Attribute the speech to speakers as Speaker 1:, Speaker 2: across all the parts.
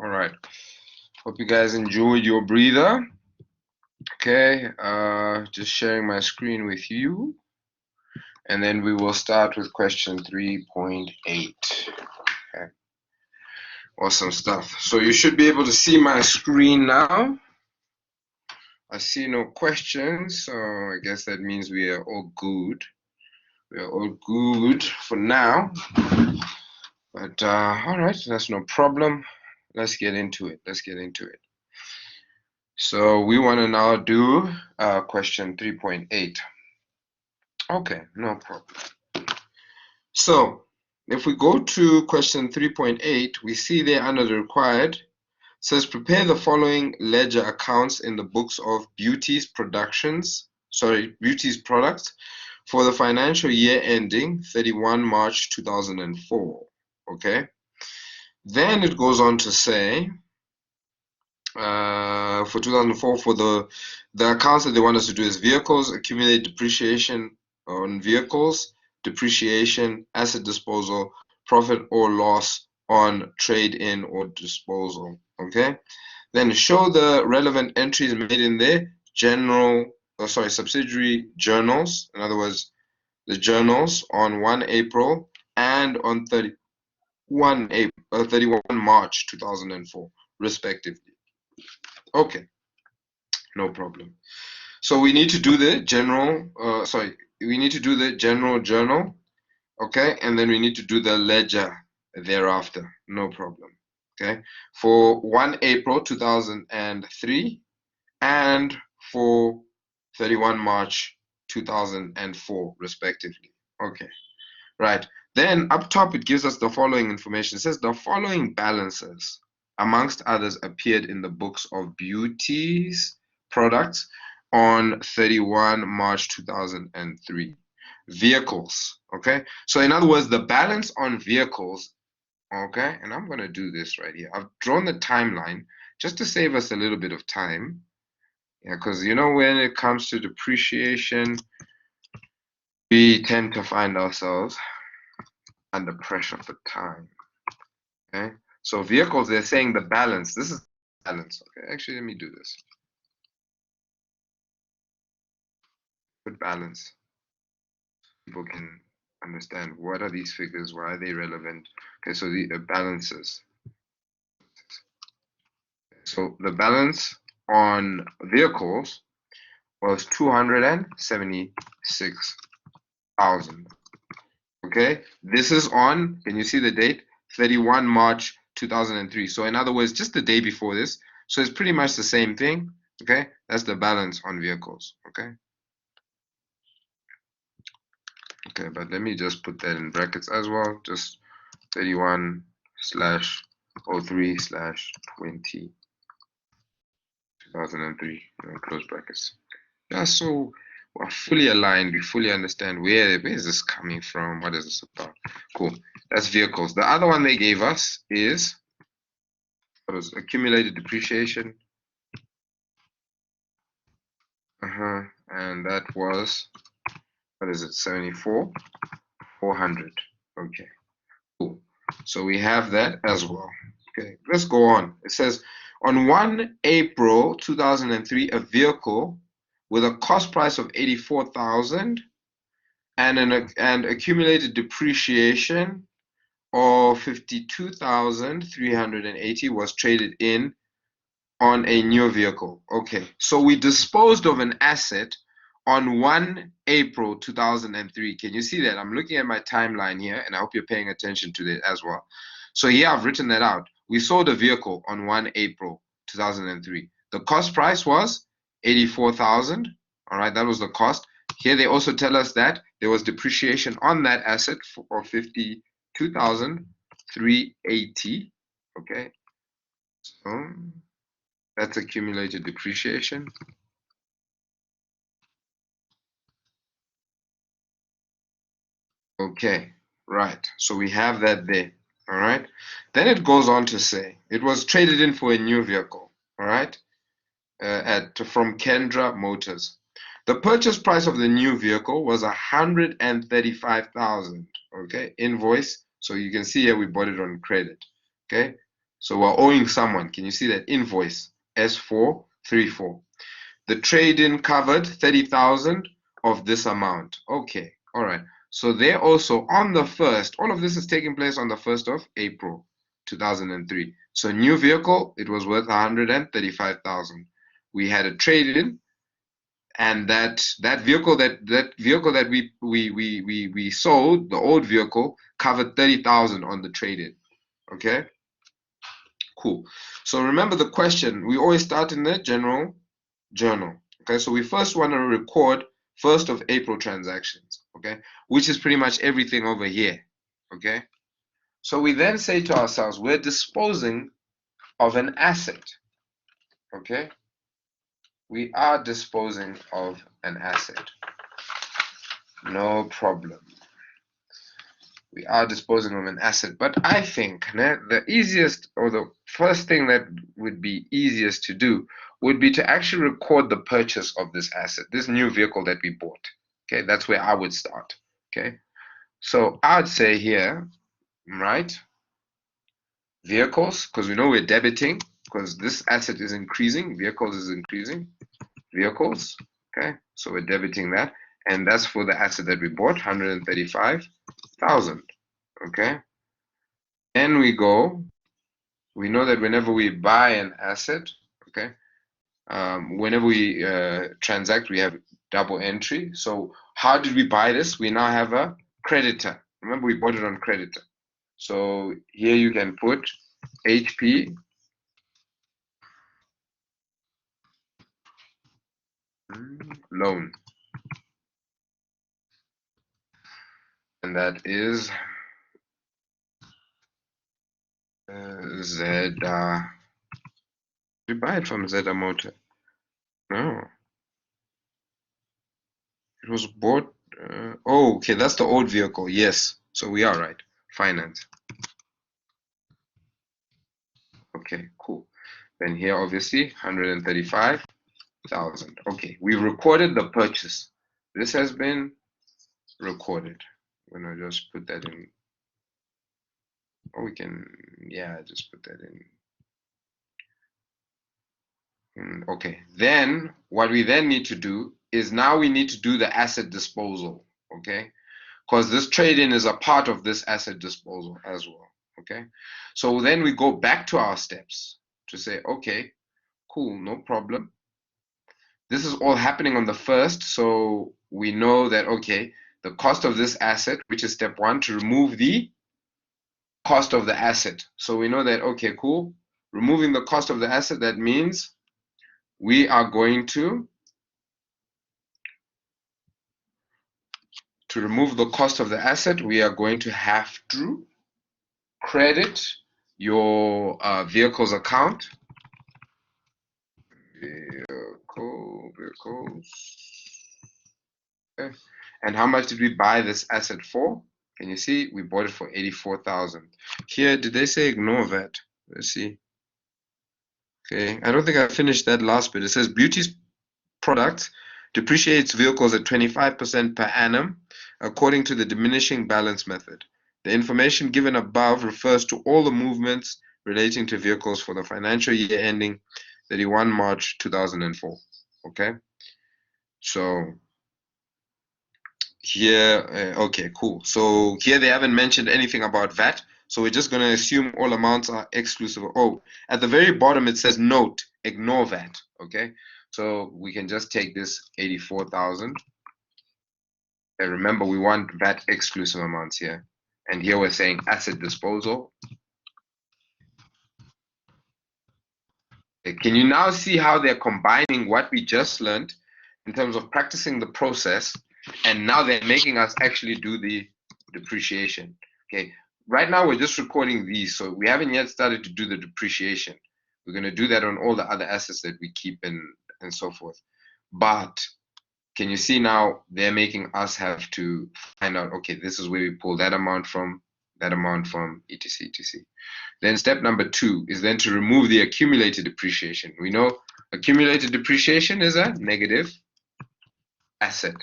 Speaker 1: All right. Hope you guys enjoyed your breather. Okay, just sharing my screen with you. And then we will start with question 3.8. Okay. Awesome stuff. So you should be able to see my screen now. I see no questions, so I guess that means we are all good. We are all good for now. But all right, that's no problem. Let's get into it. So we want to now do question 3.8. Okay, no problem. So if we go to question 3.8, we see there under the required, says prepare the following ledger accounts in the books of Beauty's products for the financial year ending 31 March 2004. Okay. Then it goes on to say for 2004 for the accounts that they want us to do is vehicles, accumulate depreciation on vehicles, depreciation, asset disposal, profit or loss on trade-in or disposal. Okay. Then show the relevant entries made in there, subsidiary journals. In other words, the journals on 1 April and on 31 March 2004, respectively. Okay, no problem. So we need to do the general, general journal, okay, and then we need to do the ledger thereafter, no problem, okay, for 1 April 2003 and for 31 March 2004, respectively. Okay, right. Then up top, it gives us the following information. It says the following balances, amongst others, appeared in the books of Beauty's products on 31 March 2003. Vehicles, okay? So in other words, the balance on vehicles, okay? And I'm going to do this right here. I've drawn the timeline just to save us a little bit of time. Yeah, because you know, when it comes to depreciation, we tend to find ourselves under pressure for time. Okay, so vehicles, they're saying the balance. This is balance. Okay, actually, let me do this. Put balance. People can understand what are these figures, why are they relevant. Okay, so the balances. So the balance on vehicles was 276,000. Okay, this is on, can you see the date? 31 March 2003. So in other words, just the day before this. So it's pretty much the same thing. Okay, that's the balance on vehicles. Okay. Okay, but let me just put that in brackets as well. Just 31/03/20 2003. Close brackets. Yeah, so we're fully aligned. We fully understand where is this coming from? What is this about? Cool. That's vehicles. The other one they gave us is what was accumulated depreciation. And that was, what is it? 74,400. Okay. Cool. So we have that as well. Okay. Let's go on. It says on 1 April 2003, a vehicle with a cost price of 84,000 and accumulated depreciation of 52,380 was traded in on a new vehicle. Okay, so we disposed of an asset on 1 April 2003. Can you see that? I'm looking at my timeline here, and I hope you're paying attention to that as well. So here I've written that out. We sold a vehicle on 1 April 2003. The cost price was 84,000. All right, that was the cost. Here they also tell us that there was depreciation on that asset for 52,380. Okay, so that's accumulated depreciation. Okay, right. So we have that there. All right. Then it goes on to say it was traded in for a new vehicle. All right. From Kendra Motors. The purchase price of the new vehicle was 135,000. Okay. Invoice. So you can see here we bought it on credit. Okay. So we're owing someone. Can you see that invoice? S434. The trade-in covered 30,000 of this amount. Okay, all right. So they're also on the 1st. All of this is taking place on the 1st of April 2003. So new vehicle, it was worth 135,000. We had a trade-in, and that vehicle that we sold, the old vehicle, covered 30,000 on the trade-in. Okay, cool. So remember the question, we always start in the general journal. Okay, so we first want to record 1st of April transactions, okay, which is pretty much everything over here. Okay, so we then say to ourselves, we're disposing of an asset. Okay, we are disposing of an asset. No problem. We are disposing of an asset, but I think the easiest, or the first thing that would be easiest to do would be to actually record the purchase of this asset, this new vehicle that we bought. Okay, that's where I would start. Okay, so I'd say here, right, vehicles, because we know we're debiting, because this asset is increasing, vehicles is increasing, vehicles. Okay, so we're debiting that, and that's for the asset that we bought, 135,000. Okay, then we go, we know that whenever we buy an asset, okay, whenever we transact, we have double entry. So how did we buy this? We now have a creditor. Remember, we bought it on creditor. So here you can put HP loan, and that is Z. We buy it from Zeta Motor. No, it was bought. Oh, okay, that's the old vehicle. Yes, so we are right. Finance. Okay, cool. Then here, obviously, 135,000. Okay, we recorded the purchase. This has been recorded. I'm gonna just put that in. Or we can, yeah, just put that in. Okay, then what we then need to do is now we need to do the asset disposal, okay? Because this trade-in is a part of this asset disposal as well, okay? So then we go back to our steps to say, okay, cool, no problem. This is all happening on the 1st, so we know that, okay, the cost of this asset, which is step 1, to remove the cost of the asset. So we know that, okay, cool, removing the cost of the asset, that means we are going to remove the cost of the asset, we are going to have to credit your vehicles account. Vehicles. Okay. And how much did we buy this asset for? Can you see? We bought it for 84,000. Here, did they say ignore that? Let's see. Okay, I don't think I finished that last bit. It says Beauty's products depreciates vehicles at 25% per annum according to the diminishing balance method. The information given above refers to all the movements relating to vehicles for the financial year ending 31 March 2004. Okay, so here, okay, cool. So here they haven't mentioned anything about VAT, so we're just going to assume all amounts are exclusive. Oh, at the very bottom it says note, ignore VAT. Okay, so we can just take this 84,000. And remember, we want VAT exclusive amounts here. And here we're saying asset disposal. Okay, can you now see how they're combining what we just learned in terms of practicing the process, and now they're making us actually do the depreciation? Okay, right now we're just recording these, so we haven't yet started to do the depreciation. We're going to do that on all the other assets that we keep and so forth. But can you see now they're making us have to find out, okay, this is where we pull that amount from, etc, etc. Then step number 2 is then to remove the accumulated depreciation. We know accumulated depreciation is a negative asset.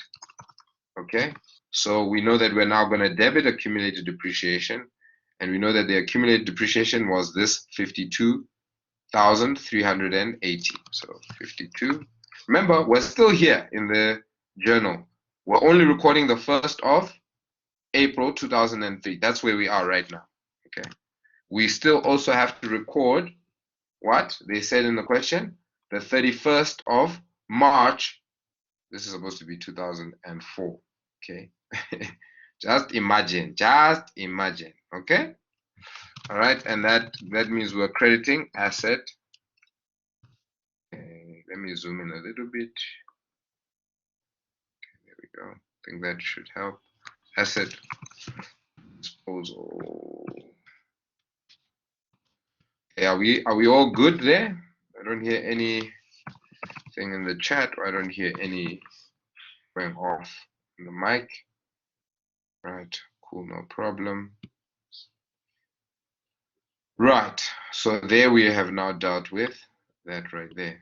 Speaker 1: Okay, so we know that we're now going to debit accumulated depreciation, And we know that the accumulated depreciation was this 52,380. So 52. Remember, we're still here in the journal. We're only recording the 1st of April 2003. That's where we are right now. Okay. We still also have to record what they said in the question, the 31st of March. This is supposed to be 2004. Okay. Just imagine. Okay. All right. And that means we're crediting asset. Okay. Let me zoom in a little bit. Okay, there we go. I think that should help. Asset disposal. Okay, are we all good there? I don't hear anything in the chat, or I don't hear any going off in the mic. Right, cool, no problem. Right, so there we have now dealt with that right there.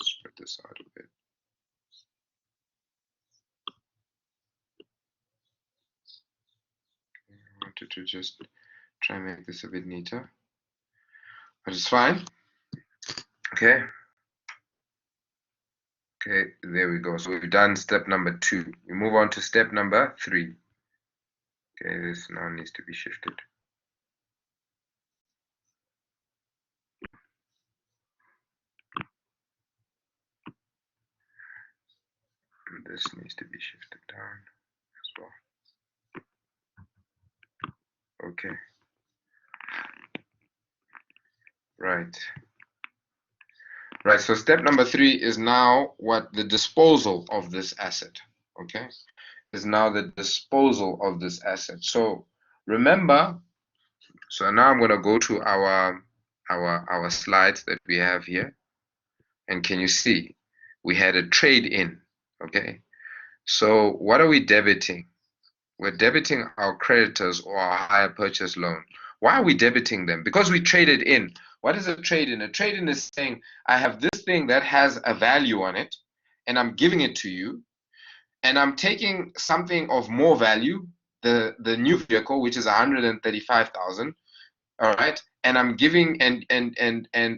Speaker 1: Spread this out a bit. I wanted to just try and make this a bit neater, but it's fine. Okay. Okay, there we go. So we've done step number 2. We move on to step number 3. Okay, this now needs to be shifted. And this needs to be shifted down as well. Okay. Right. Right, so step number 3 is now what? The disposal of this asset. Okay, is now the disposal of this asset. So remember, so now I'm going to go to our slides that we have here, and can you see we had a trade in? Okay, so what are we debiting? We're debiting our creditors or our hire purchase loan. Why are we debiting them? Because we traded in. What is a trade in? A trade in is saying I have this thing that has a value on it, and I'm giving it to you, and I'm taking something of more value, the new vehicle, which is 135,000. All right, and I'm giving and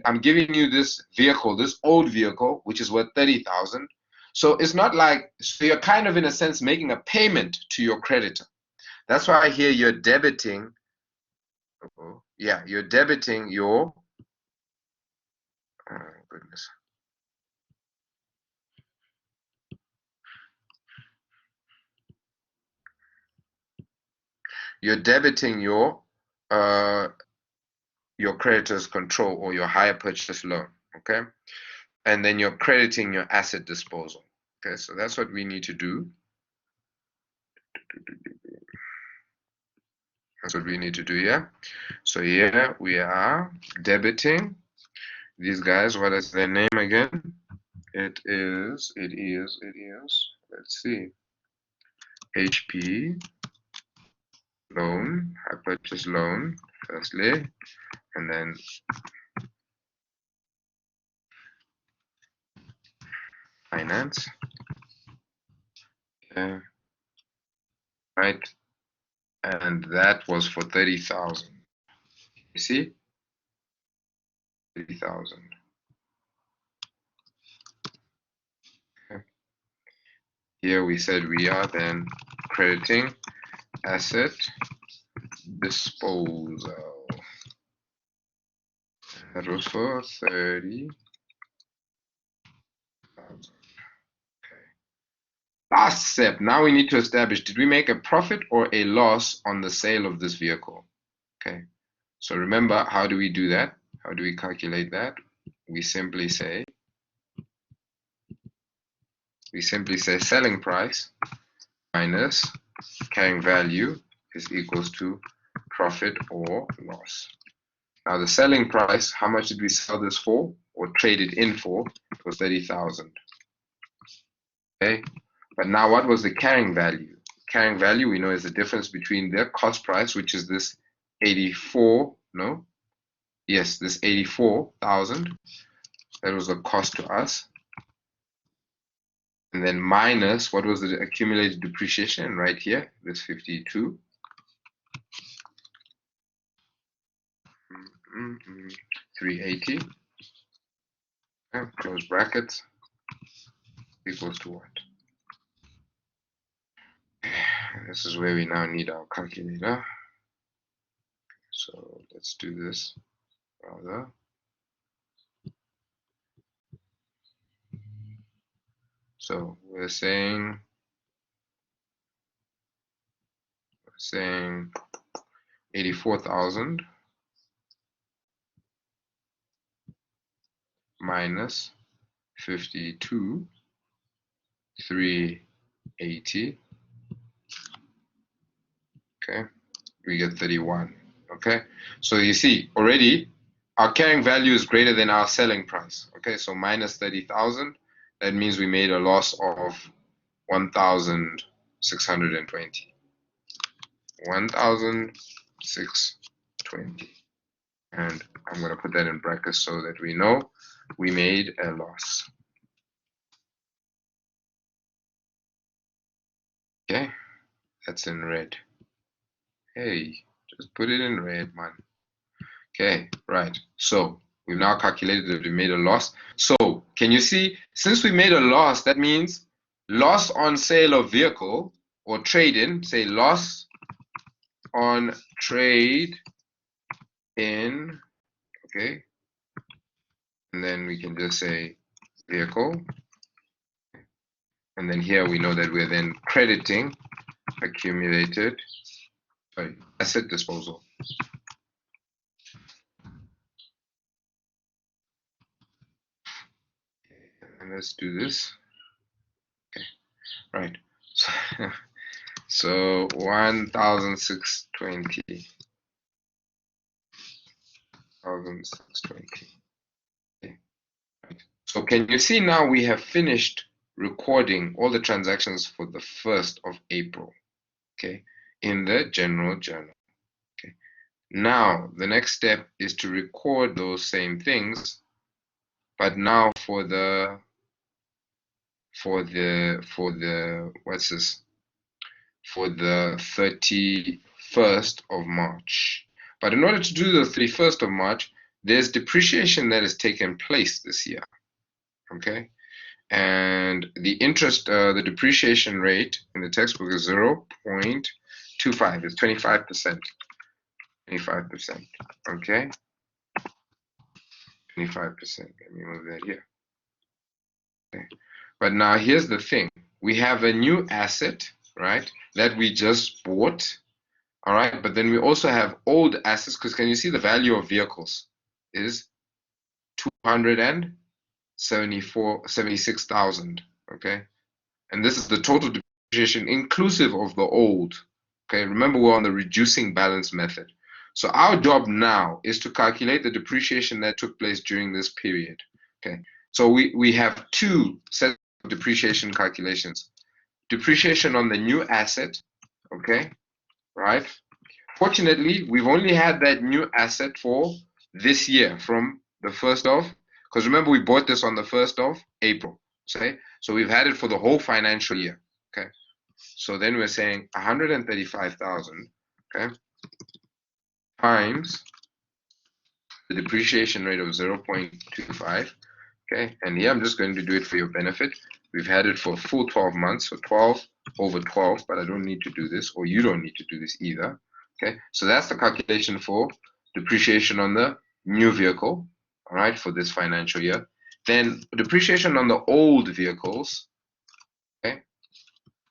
Speaker 1: I'm giving you this vehicle, this old vehicle, which is worth 30,000. So it's not like, so you're kind of in a sense making a payment to your creditor. That's why here you're debiting. Yeah, you're debiting your. Oh goodness. You're debiting your creditor's control or your hire purchase loan. Okay, and then you're crediting your asset disposal. Okay, so that's what we need to do. That's what we need to do here. So here we are debiting these guys. What is their name again? It is, let's see, HP loan, hire purchase loan, firstly, and then finance. Okay. Right, and that was for 30,000. You see, 30,000. Okay. Here we said we are then crediting asset disposal. That was for 30,000. Okay. Last step. Now we need to establish, did we make a profit or a loss on the sale of this vehicle? Okay. So remember, how do we do that? How do we calculate that? We simply say selling price minus carrying value is equals to profit or loss. Now the selling price, how much did we sell this for or trade it in for? It was 30,000. Okay, but now what was the carrying value? Carrying value we know is the difference between their cost price, which is this 84, no? Yes, this 84,000. That was the cost to us. And then minus, what was the accumulated depreciation right here? This 52. 380. Close brackets equals to what? This is where we now need our calculator. So let's do this rather. So we're saying 84,000 minus 52,380. Okay, we get 31. Okay, so you see already our carrying value is greater than our selling price. Okay, so minus 30,000, that means we made a loss of 1,620. 1,620. And I'm going to put that in brackets so that we know we made a loss. Okay, that's in red. Hey, just put it in red, man. Okay, right. So we've now calculated that we made a loss. So can you see, since we made a loss, that means loss on sale of vehicle or trade-in, say loss on trade in, okay, and then we can just say vehicle, and then here we know that we're then crediting accumulated asset disposal. And let's do this. Okay, right. So 1,620. 1,620. Okay. Right. So can you see now we have finished recording all the transactions for the 1st of April, okay, in the general journal. Okay. Now the next step is to record those same things, but now for the what's this? For the 31st of March. But in order to do the 31st of March, there's depreciation that has taken place this year. Okay, and the interest, the depreciation rate in the textbook is 0.25. It's 25%. 25%. Okay, 25%. Let me move that here. Okay, but now here's the thing: we have a new asset, right, that we just bought. All right, but then we also have old assets, because can you see the value of vehicles is 276,000. Okay, and this is the total depreciation inclusive of the old. Okay, remember we're on the reducing balance method. So our job now is to calculate the depreciation that took place during this period. Okay, so we have two sets of depreciation calculations. Depreciation on the new asset, okay, right? Fortunately, we've only had that new asset for this year from the 1st of, because remember we bought this on the 1st of April, say, so we've had it for the whole financial year, okay? So then we're saying 135,000, okay, times the depreciation rate of 0.25, okay? And here I'm just going to do it for your benefit. We've had it for a full 12 months, so 12 over 12, but I don't need to do this, or you don't need to do this either. Okay, so that's the calculation for depreciation on the new vehicle, all right, for this financial year. Then depreciation on the old vehicles, okay,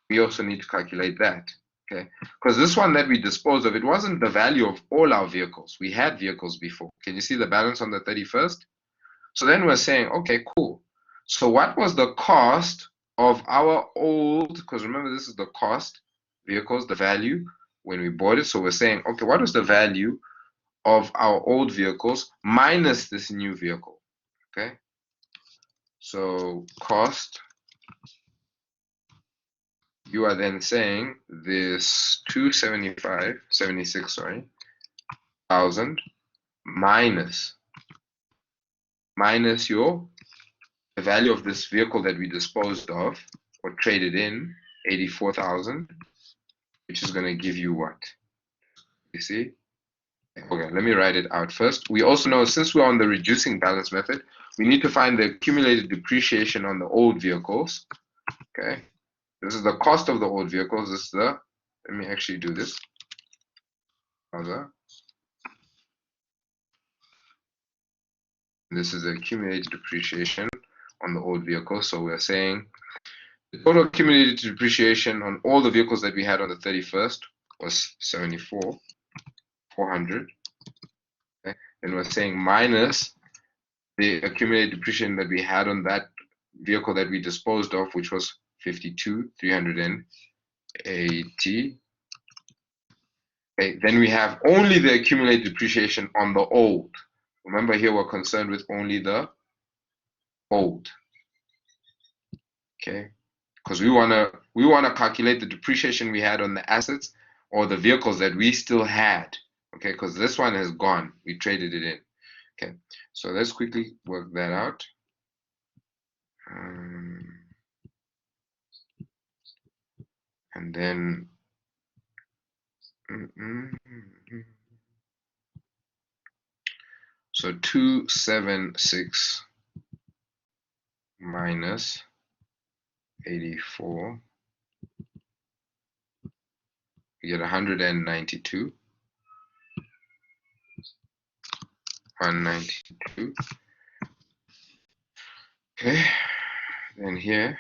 Speaker 1: we also need to calculate that, okay, because this one that we disposed of, it wasn't the value of all our vehicles. We had vehicles before. Can you see the balance on the 31st? So then we're saying, okay, cool. So what was the cost of our old, because remember this is the cost, vehicles, the value, when we bought it. So we're saying, okay, what was the value of our old vehicles minus this new vehicle? Okay, so cost, you are then saying this 76, sorry, thousand minus your the value of this vehicle that we disposed of or traded in, 84,000, which is going to give you what? You see? Okay, let me write it out first. We also know, since we're on the reducing balance method, we need to find the accumulated depreciation on the old vehicles. Okay, this is the cost of the old vehicles. This is the, let me actually do this. This is the accumulated depreciation on the old vehicles. So we're saying the total accumulated depreciation on all the vehicles that we had on the 31st was 74,400. Okay? And we're saying minus the accumulated depreciation that we had on that vehicle that we disposed of, which was 52,380. Okay, then we have only the accumulated depreciation on the old. Remember, here we're concerned with only the old. Okay, because we wanna calculate the depreciation we had on the assets or the vehicles that we still had. Okay, because this one has gone. We traded it in. Okay, so let's quickly work that out. And then so 276 minus 84, you get 192. 192. Okay, then here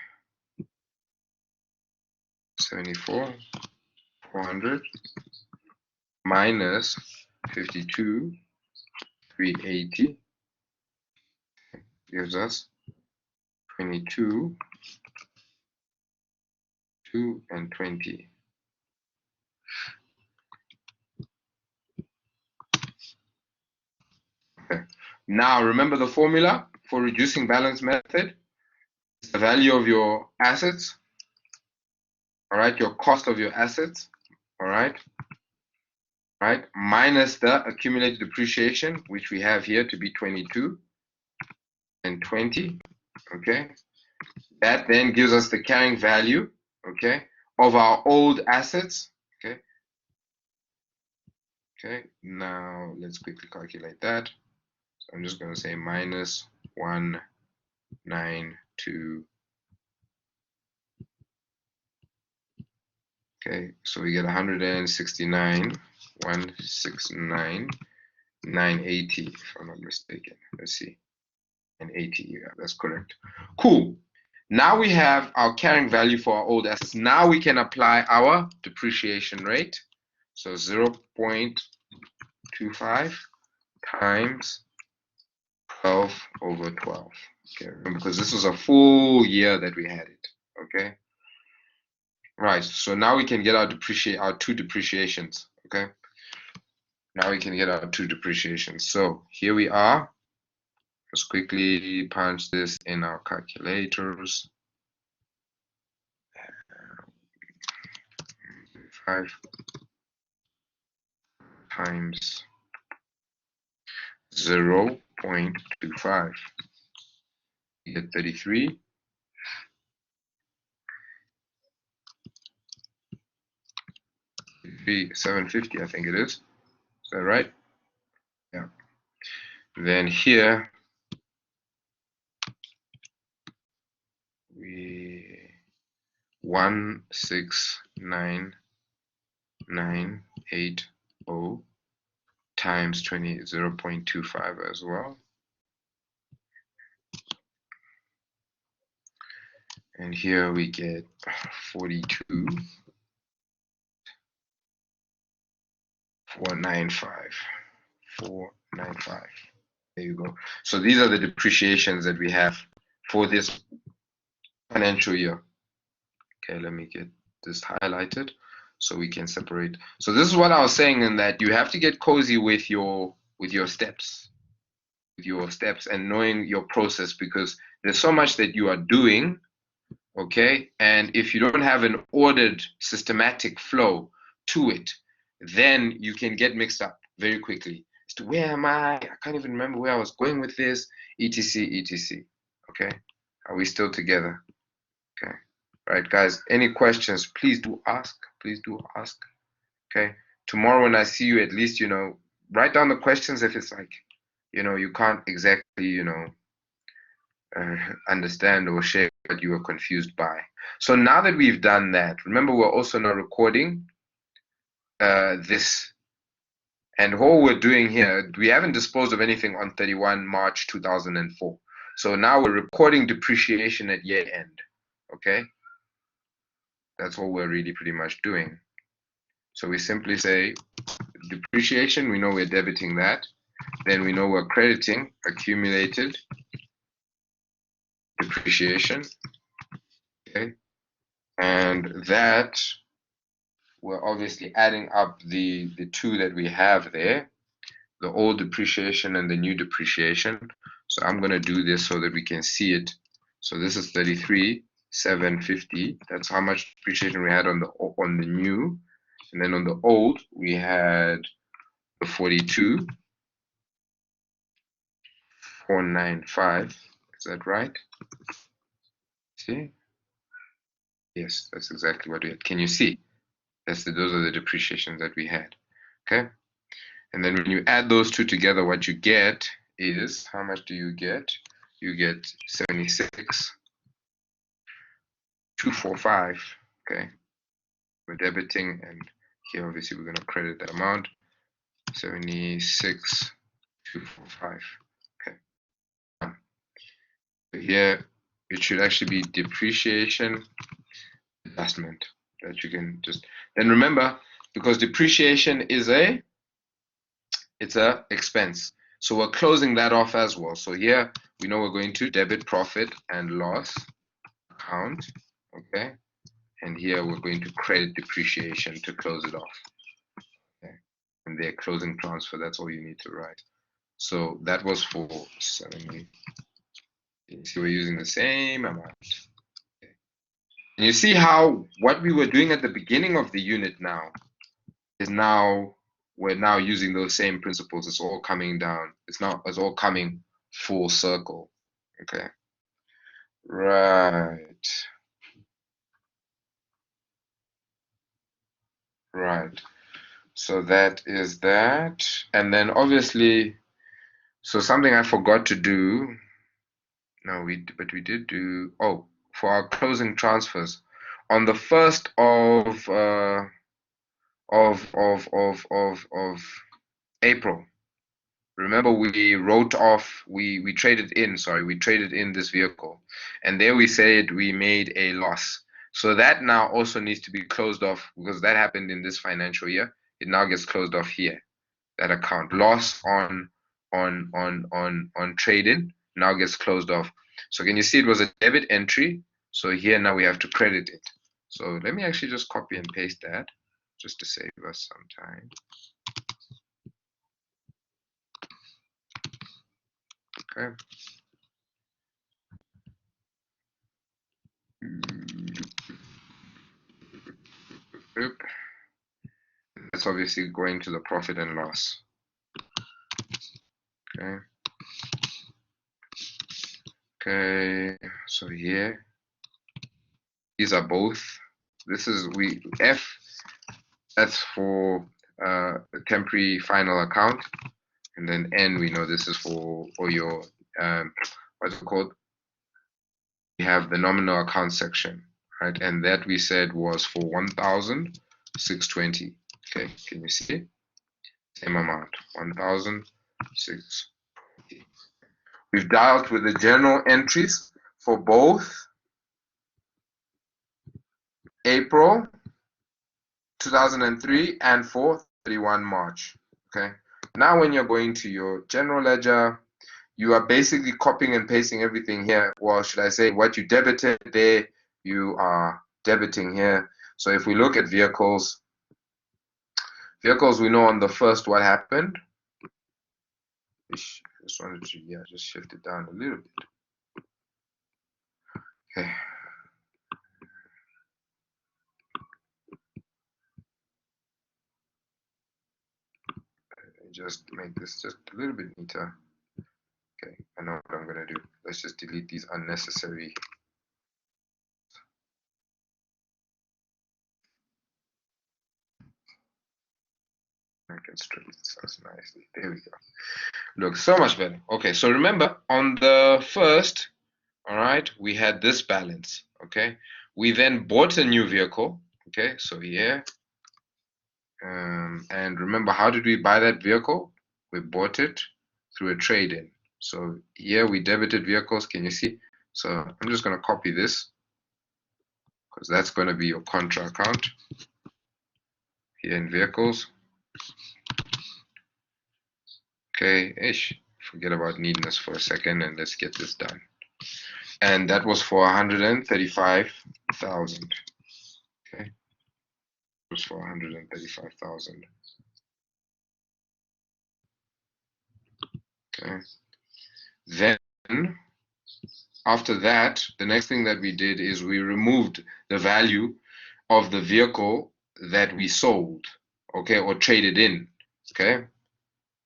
Speaker 1: 74, 400 minus 52, 380 gives us 22, 2 and 20. Okay. Now remember the formula for reducing balance method. It's the value of your assets, all right, your cost of your assets, all right, minus the accumulated depreciation, which we have here to be 22 and 20, okay. That then gives us the carrying value, okay, of our old assets, okay. Okay, now let's quickly calculate that. So I'm just going to say minus 192. Okay, so we get 169, 169, 980, if I'm not mistaken. Let's see, 980, yeah, that's correct. Cool. Now we have our carrying value for our old assets. Now we can apply our depreciation rate. So 0.25 times 12 over 12. Okay, remember, because this was a full year that we had it. Okay. Right. So now we can get our two depreciations. Okay. Now we can get our two depreciations. So here we are. Let's quickly punch this in our calculators. 5 times 0.25. You get 33. 750, I think it is. Is that right? Yeah. Then here we 169,980 times 0.25 as well. And here we get 42, 495, 495. There you go. So these are the depreciations that we have for this financial year. Okay, let me get this highlighted so we can separate. So this is what I was saying, in that you have to get cozy with your steps, and knowing your process, because there's so much that you are doing. Okay, and if you don't have an ordered, systematic flow to it, then you can get mixed up very quickly as to where am I can't even remember where I was going with this, etc. Okay, are we still together? Okay, right, guys, any questions, please do ask. Okay, tomorrow when I see you, at least write down the questions if it's like, you can't exactly, understand or share what you were confused by. So now that we've done that, remember we're also now recording this. And all we're doing here, we haven't disposed of anything on 31 March 2004. So now we're recording depreciation at year end. Okay? That's all we're really pretty much doing. So we simply say depreciation, we know we're debiting that. Then we know we're crediting accumulated depreciation. Okay? And that we're obviously adding up the two that we have there, the old depreciation and the new depreciation. So I'm going to do this so that we can see it. So this is 33,750. That's how much depreciation we had on the new, and then on the old we had the 42,495. Is that right? See? Yes, that's exactly what we had. Can you see? Those are the depreciations that we had. Okay. And then when you add those two together, what you get is, how much do you get? You get 76,245. Okay. We're debiting, and here obviously we're going to credit that amount. 76,245. Okay. So here it should actually be depreciation adjustment that you can just, then remember, because depreciation is it's a expense. So we're closing that off as well. So here we know we're going to debit profit and loss account. Okay. And here we're going to credit depreciation to close it off. Okay. And their closing transfer, that's all you need to write. So that was for 70. You see, we're using the same amount. Okay. And you see how what we were doing at the beginning of the unit now is now we're now using those same principles. It's all coming down. It's all coming full circle. Okay. Right. Right. So that is that. And then obviously, so something I forgot to do. No, but we did do, oh, for our closing transfers. On the 1st of April, remember we wrote off, we traded in, sorry, we traded in this vehicle. And there we said we made a loss. So that now also needs to be closed off because that happened in this financial year. It now gets closed off here. That account loss on trade-in now gets closed off. So can you see it was a debit entry? So here now we have to credit it. So let me actually just copy and paste that just to save us some time. Okay. That's obviously going to the profit and loss. Okay. Okay. So here, these are both. This is F. That's for the temporary final account, and then N. We know this is for your what's it called? We have the nominal account section, right? And that we said was for 1,620. Okay, can you see? Same amount, 1,620. We've dealt with the journal entries for both April 2003 and for 31 March. Okay. Now when you're going to your general ledger, you are basically copying and pasting everything here. Well, should I say what you debited there, you are debiting here. So if we look at vehicles, we know on the 1st what happened. Just wanted to, just shift it down a little bit. Okay. Just make this just a little bit neater. Okay, I know what I'm gonna do. Let's just delete these unnecessary. I can stretch this out nicely. There we go. Looks so much better. Okay, so remember on the first, all right, we had this balance. Okay, we then bought a new vehicle. Okay, so here, and remember, how did we buy that vehicle? We bought it through a trade-in. So here we debited vehicles. Can you see? So I'm just going to copy this because that's going to be your contra account here in vehicles. Okay, ish. Forget about neediness for a second and let's get this done. And that was for 135,000. Okay, it was for 135,000. Okay, then after that, the next thing that we did is we removed the value of the vehicle that we sold, okay, or traded in. Okay,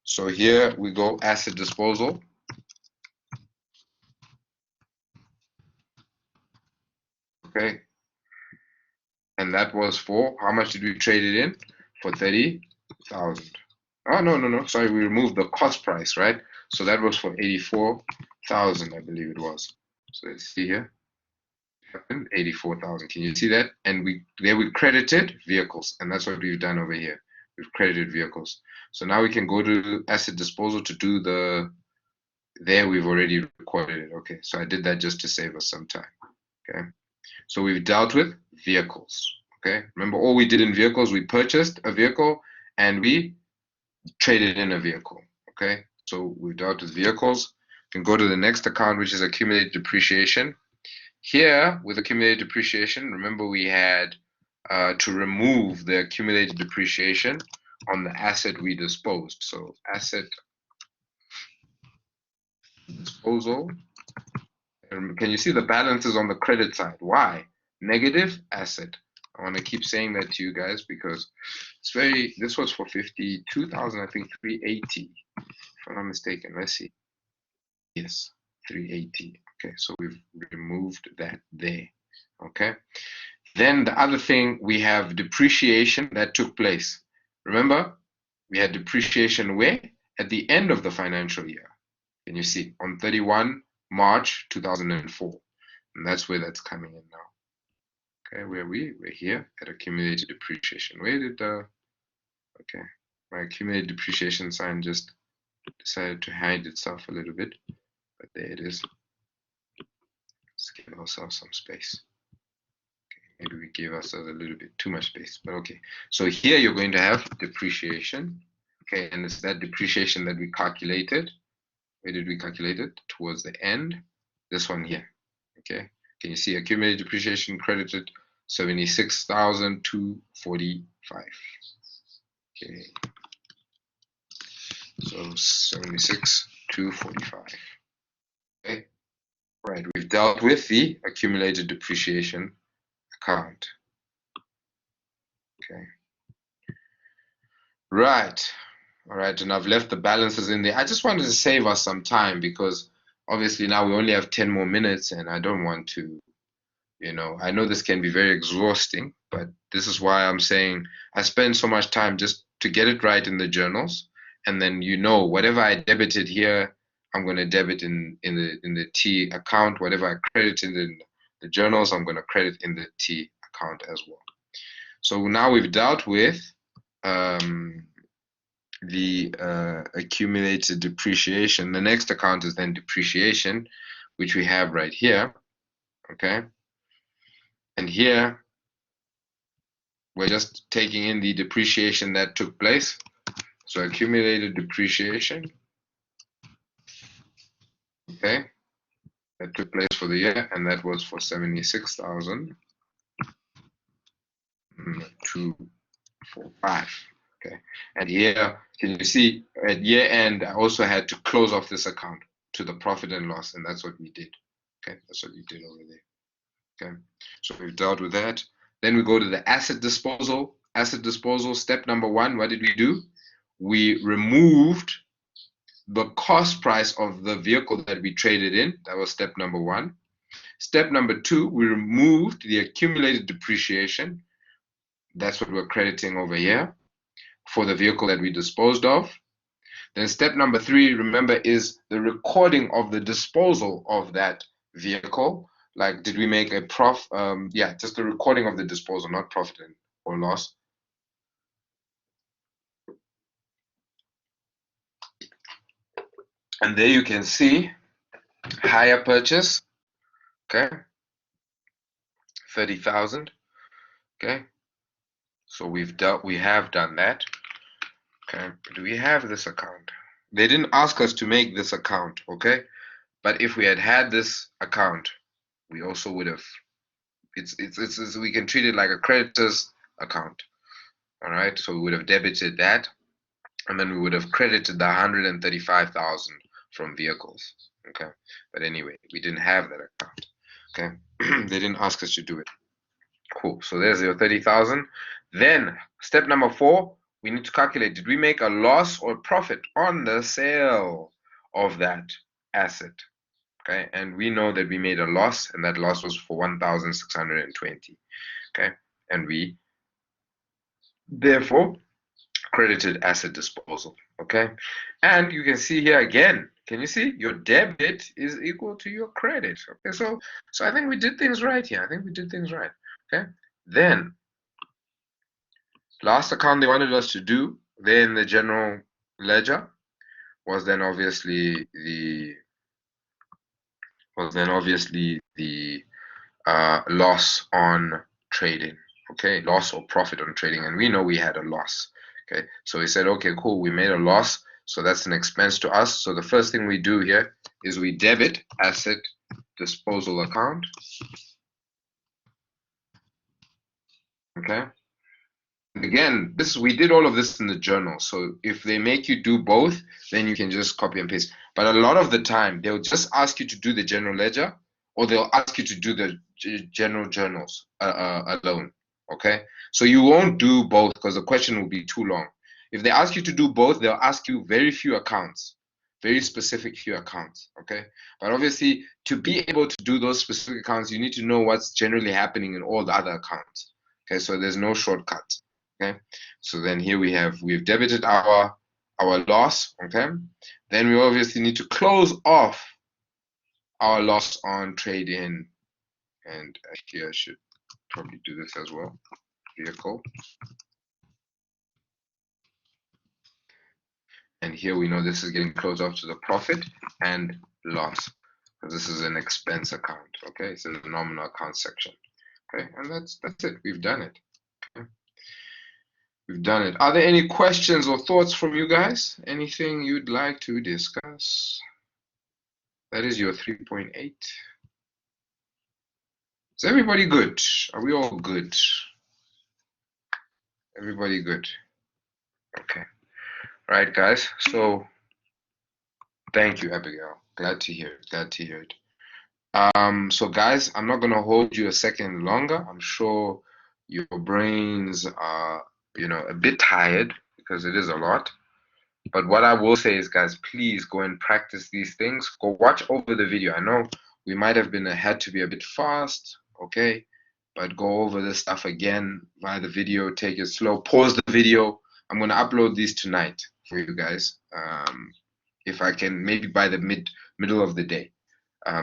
Speaker 1: so here we go, asset disposal. Okay, and that was for how much did we trade it in? For 30,000. Oh, no, sorry, we removed the cost price, right? So that was for 84,000, I believe it was. So let's see here. 84,000. Can you see that? And we credited vehicles, and that's what we've done over here. We've credited vehicles. So now we can go to asset disposal to do the. There we've already recorded it. Okay, so I did that just to save us some time. Okay, so we've dealt with vehicles. Okay, remember all we did in vehicles, we purchased a vehicle and we traded in a vehicle. Okay, so we've dealt with vehicles. We can go to the next account, which is accumulated depreciation. Here, with accumulated depreciation, remember we had to remove the accumulated depreciation on the asset we disposed. So asset disposal. Can you see the balance is on the credit side? Why? Negative asset. I want to keep saying that to you guys because it's very, this was for 52,000, I think 380, if I'm not mistaken. Let's see. Yes, 380. Okay, so we've removed that there. Okay. Then the other thing, we have depreciation that took place. Remember, we had depreciation where? At the end of the financial year. Can you see? On 31 March 2004. And that's where that's coming in now. Okay, where we're here at accumulated depreciation. Where did the, okay, my accumulated depreciation sign just decided to hide itself a little bit, but there it is. Let's give ourselves some space. Maybe we gave ourselves a little bit too much space, but okay. So here you're going to have depreciation, okay, and it's that depreciation that we calculated. Where did we calculate it? Towards the end, this one here, okay. Can you see accumulated depreciation credited 76,245? Okay, so 76,245. Okay, right. We've dealt with the accumulated depreciation account. Okay. Right. All right, and I've left the balances in there. I just wanted to save us some time because obviously now we only have 10 more minutes and I don't want to, I know this can be very exhausting, but this is why I'm saying I spend so much time just to get it right in the journals. And then, whatever I debited here, I'm going to debit in the T account. Whatever I credited in the journals, I'm going to credit in the T account as well. So now we've dealt with the accumulated depreciation. The next account is then depreciation, which we have right here. Okay. And here we're just taking in the depreciation that took place. So accumulated depreciation. Okay. That took place for the year, and that was for 76,245. Okay. And here, can you see at year end, I also had to close off this account to the profit and loss, and that's what we did. Okay, that's what we did over there. Okay, so we've dealt with that. Then we go to the asset disposal. Asset disposal, step number one, what did we do? We removed the cost price of the vehicle that we traded in. That was step number one. Step number two, we removed the accumulated depreciation. That's what we're crediting over here. for the vehicle that we disposed of. Then step number 3, remember, is the recording of the disposal of that vehicle. Like, did we make a just the recording of the disposal, not profit or loss. And there you can see hire purchase, okay, 30,000, okay. So we have done that, okay. Do we have this account? They didn't ask us to make this account, okay. But if we had this account, we also would have. It's we can treat it like a creditor's account, all right. So we would have debited that, and then we would have credited the 135,000 from vehicles, okay. But anyway, we didn't have that account, okay. They didn't ask us to do it. Cool. So there's your 30,000. Then step number 4, we need to calculate, did we make a loss or profit on the sale of that asset? Okay, and we know that we made a loss, and that loss was for 1,620. Okay, and we therefore credited asset disposal. Okay, and you can see here again. Can you see your debit is equal to your credit? Okay, so I think we did things right here. I think we did things right. Okay, then last account they wanted us to do there in the general ledger was then obviously the loss on trading. Okay, loss or profit on trading, and we know we had a loss. Okay, so we said, okay, cool, we made a loss, so that's an expense to us. So the first thing we do here is we debit asset disposal account. Okay. Again, we did all of this in the journal. So if they make you do both, then you can just copy and paste. But a lot of the time, they'll just ask you to do the general ledger, or they'll ask you to do the general journals alone. Okay, so you won't do both because the question will be too long. If they ask you to do both, they'll ask you very few accounts, very specific few accounts. Okay, but obviously, to be able to do those specific accounts, you need to know what's generally happening in all the other accounts. Okay, so there's no shortcut. Okay, so then here we've debited our loss. Okay, then we obviously need to close off our loss on trade in, and here I should probably do this as well. Vehicle, and here we know this is getting closed off to the profit and loss, because this is an expense account. Okay, it's in the nominal account section. Okay, and that's it. We've done it. Okay. We've done it. Are there any questions or thoughts from you guys? Anything you'd like to discuss? That is your 3.8. Is everybody good? Are we all good? Everybody good? Okay. All right, guys. So thank you, Abigail. Glad to hear it. Glad to hear it. So guys, I'm not gonna hold you a second longer. I'm sure your brains are, a bit tired because it is a lot. But what I will say is, guys, please go and practice these things. Go watch over the video. I know we might have had to be a bit fast, okay? But go over this stuff again via the video. Take it slow. Pause the video. I'm gonna upload these tonight for you guys. If I can, maybe by the middle of the day.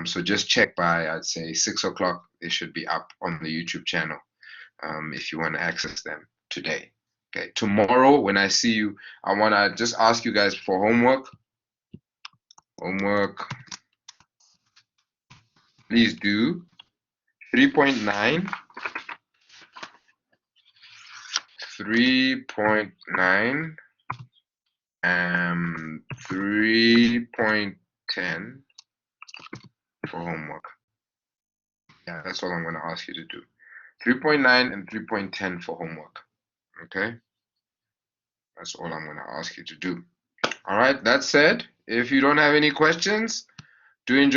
Speaker 1: So just check by, I'd say 6 o'clock. They should be up on the YouTube channel if you want to access them today. Okay, tomorrow when I see you, I want to just ask you guys for homework. Please do 3.9, 3.9, 3.10 for homework. Yeah, that's all I'm going to ask you to do. 3.9 and 3.10 for homework. Okay? That's all I'm going to ask you to do. All right, that said, if you don't have any questions, do enjoy.